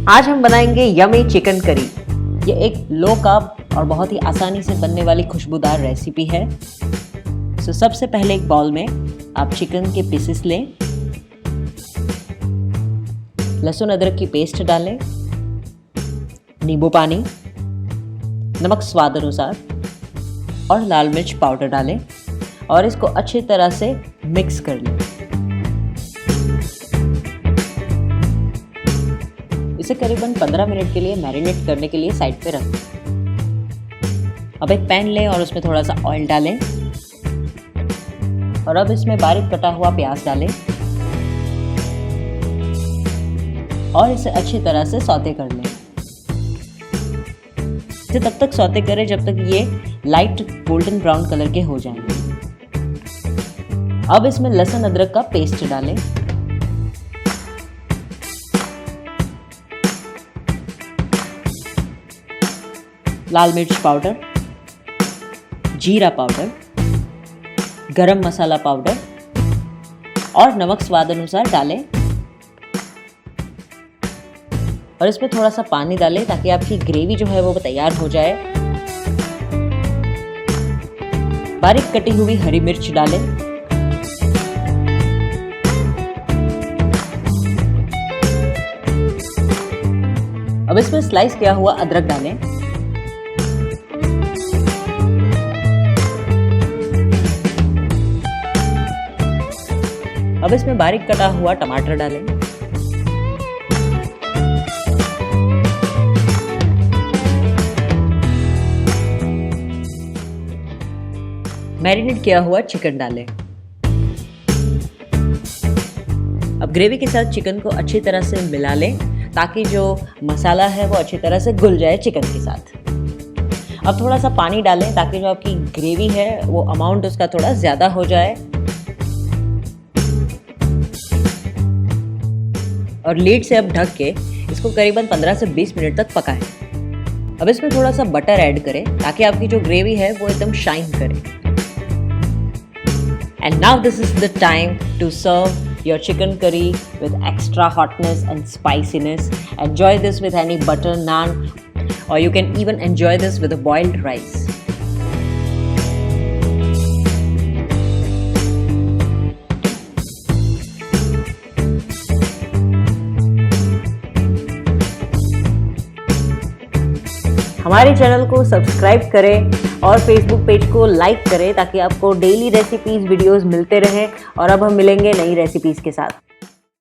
आज हम बनाएंगे यमी चिकन करी। ये एक लो कार्ब और बहुत ही आसानी से बनने वाली खुशबूदार रेसिपी है। सबसे पहले एक बाउल में आप चिकन के पीसेस लें, लहसुन अदरक की पेस्ट डालें, नींबू पानी, नमक स्वाद अनुसार और लाल मिर्च पाउडर डालें और इसको अच्छी तरह से मिक्स कर लें। इसे करीबन 15 मिनट के लिए मैरिनेट करने के लिए साइड पे रख दें। अब एक पैन लें और उसमें थोड़ा सा ऑयल डालें और अब इसमें बारीक कटा हुआ प्याज डालें और इसे अच्छी तरह से सौते कर लें। इसे तब तक सौते करें जब तक ये लाइट गोल्डन ब्राउन कलर के हो जाएंगे। अब इसमें लहसुन अदरक का पेस्ट डालें, लाल मिर्च पाउडर, जीरा पाउडर, गरम मसाला पाउडर और नमक स्वाद अनुसार डालें और इसमें थोड़ा सा पानी डालें ताकि आपकी ग्रेवी जो है वो तैयार हो जाए। बारीक कटी हुई हरी मिर्च डालें, अब इसमें स्लाइस किया हुआ अदरक डालें, अब इसमें बारीक कटा हुआ टमाटर डालें, मैरिनेट किया हुआ चिकन डालें। अब ग्रेवी के साथ चिकन को अच्छी तरह से मिला लें ताकि जो मसाला है वो अच्छी तरह से घुल जाए चिकन के साथ। अब थोड़ा सा पानी डालें ताकि जो आपकी ग्रेवी है वो अमाउंट उसका थोड़ा ज़्यादा हो जाए और लीड से अब ढक के इसको करीबन 15 से 20 मिनट तक पकाएं। अब इसमें थोड़ा सा बटर ऐड करें ताकि आपकी जो ग्रेवी है वो एकदम शाइन करे। And now this is the time to serve your chicken curry with extra hotness and spiciness. Enjoy this with any butter naan or you can even enjoy this with a boiled rice. हमारे channel को subscribe करें और Facebook page को like करें ताकि आपको daily recipes videos मिलते रहें। और अब हम मिलेंगे नई रेसिपीज़ के साथ।